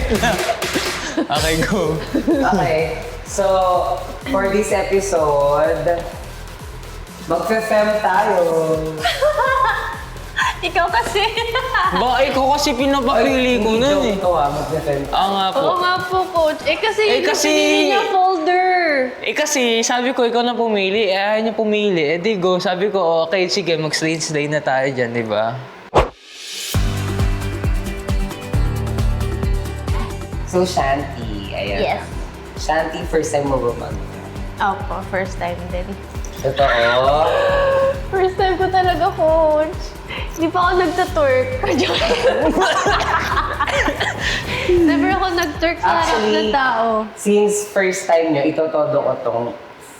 Wait lang. Okay, go. Okay. So, for this episode, magfe-fem tayo. Ikaw kasi. Ba, ikaw kasi pinapapili ko nun eh. Ikaw magfe-fem tayo. Oo nga po. Oo nga po, coach. Kasi yung pinili niya folder. Kasi sabi ko, ikaw na pumili. Ayaw niya pumili. Di go. Sabi ko, okay, sige, mag-slide na tayo dyan, di ba? So, Shanti. Ayan. Yes. Shanti, first time mo ba mag? Opo, first time din. Totoo? First time ko talaga, coach. Hindi pa ako nagta-twerk. Never ako nag-twerk sa harap ng tao. Since first time nyo, itotodo ko tong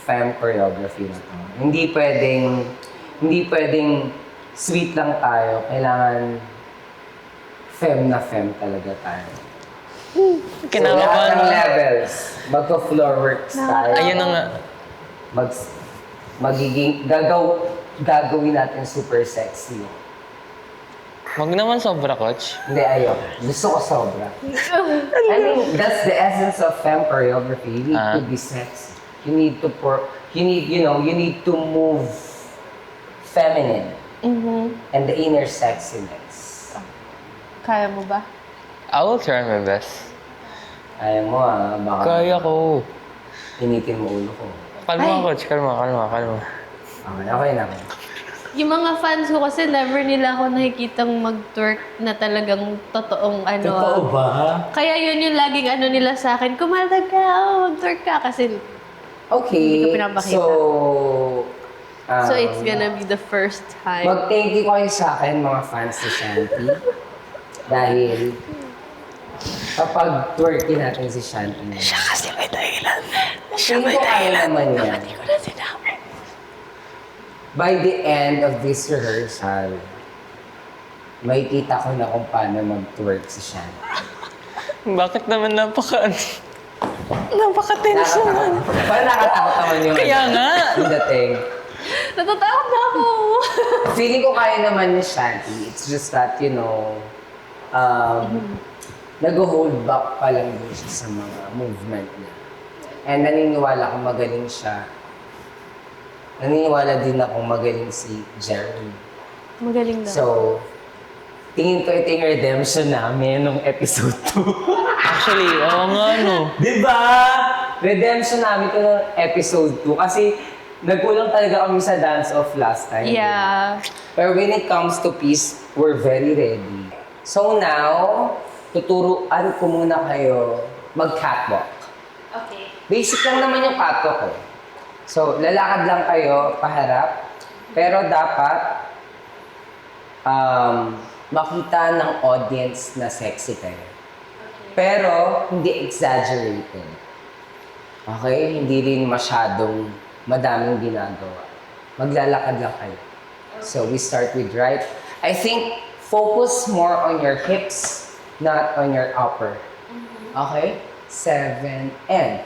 fem choreography na to. Hindi pwedeng sweet lang tayo. Kailangan fem na fem talaga tayo. So, lahat ng levels, magka-floor works tayo. Ayun na nga. Gagawin natin super sexy. Wag naman sobra, coach. Hindi, ayaw. Gusto ko sobra. I mean, that's the essence of femme choreography. You need to be sexy. You need to you need to move feminine. And the inner sexiness. Kaya mo ba? I will try my best. Ayaw mo baka Kaya ko. initin mo ulo ko. Kalma, coach. Kalma. Okay naman. Yung mga fans ko kasi never nila ako nakikitang mag-twerk na talagang totoong ano. Totoo ba? Kaya yun yung laging ano nila sa akin, kumalag ka, mag-twerk ka. Kasi Okay. Hindi ko pinapakita. So, it's gonna be the first time. mag-thank you kayo sa akin, mga fans ni Shanti. Dahil kapag twerkin natin si Shanti. Siya kasi may dahilan. Tingin ko kaya naman yan. Hindi ko na sinabi. By the end of this rehearsal, makikita ko na kung paano mag-twerk si Shanti. Bakit naman napaka-tense naman. Parang nakatakot naman yung Kaya nga. yung dating. Natatakot na ako! Feeling ko kaya naman ni Shanti. It's just that, nag-hold back pa lang din siya sa mga movement niya. And naniniwala ko magaling siya. Naniniwala din ako magaling si Jeremy. Magaling na. So, tingin ko ito yung redemption namin nung episode 2. Actually, oo nga, no. Diba? Redemption namin ito nung episode 2. Kasi nagkulang talaga kami sa dance-off last time. Yeah. Pero when it comes to peace, we're very ready. So now, tuturuan ko muna kayo mag-catwalk. Okay. Basic lang naman yung catwalk ko. So, lalakad lang kayo paharap. Pero dapat makita ng audience na sexy kayo. Pero, hindi exaggerated. Okay? Hindi rin masyadong madaming ginagawa. Maglalakad lang kayo. So, we start with right. I think, focus more on your hips, not on your upper. Okay? 7 and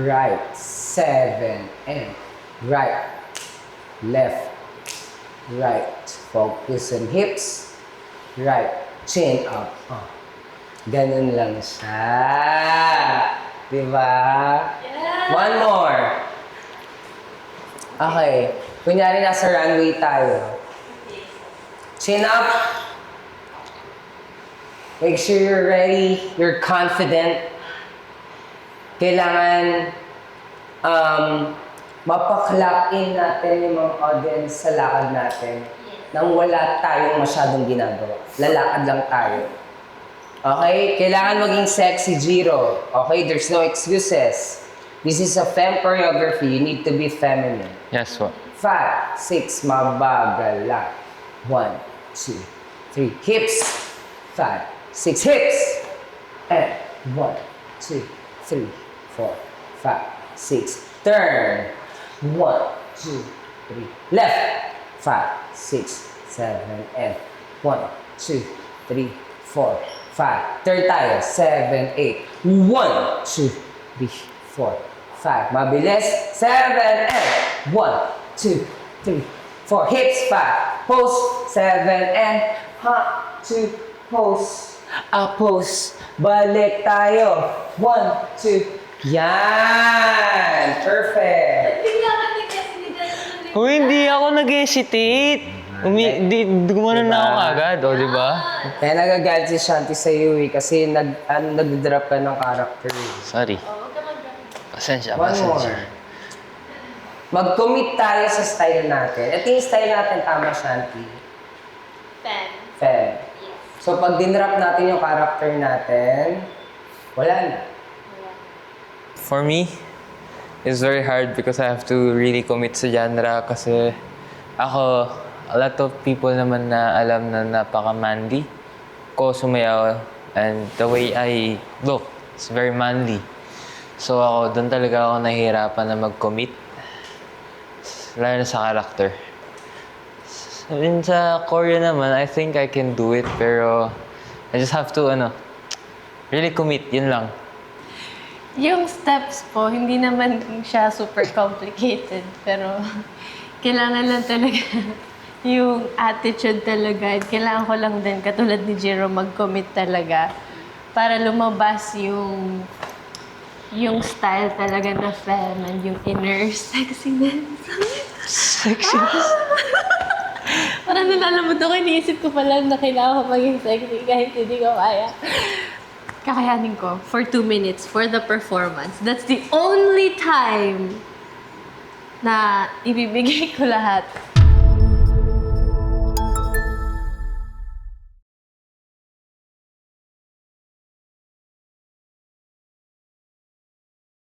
right. 7 and right. Left. Right. Focus on hips. Right. Chin up. Ganun lang siya. Diba? Yeah. One more. Okay. Kunyari nasa runway tayo. Chin up. Make sure you're ready. You're confident. Kailangan mapaklap in natin yung mga audience sa lakad natin nang wala tayong masyadong ginagawa. Lalakad lang tayo. Okay? Kailangan maging sexy, Jiro. Okay? There's no excuses. This is a femme choreography. You need to be feminine. Yes, what? 5, 6, mabagal lang. 1, 2, 3. Hips. 5, 6. Hips. And 1, 2, 3, 4, 5, 6. Turn. 1, 2, 3. Left. 5, 6, 7, and 1, 2, 3, 4, 5. Third tayo. 7, 8. 1, 2, 3, 4, 5. Mabilis. 7, and 1, 2, 3, 4. Hips. 5. Pose. 7, and 1, 2, pose. Pose. Balik tayo. 1, 2. Yan! Perfect! Hindi ako nag-hesitate. Gumanon na ako agad, o, di ba? Kaya nagagalit si Shanti sa iyo kasi nag-drop ka ng character. Sorry. Pasensya, One more. pasensya. Mag-commit tayo sa style natin. Ito yung style natin, tama, Shanti? Fem. So, pag dinrap natin yung character natin, wala na. For me, it's very hard because I have to really commit sa genre kasi ako, a lot of people naman na alam na napaka-manly ko sumayaw and the way I look, it's very manly. So ako, doon talaga ako nahihirapan na mag-commit. Lalo na sa character. Sa Korea naman, I think I can do it pero I just have to, really commit, yun lang. Yung steps po, hindi naman siya super complicated. Pero kailangan lang talaga yung attitude talaga. Kailangan ko lang din, katulad ni Jiro, mag-commit talaga para lumabas yung style talaga na femme and yung inner sexiness. Parang nalalamod ako, iniisip ko pala na kailangan ko maging sexy kahit hindi ko kaya. Kakayanin ko for 2 minutes for the performance. That's the only time na ibibigay ko lahat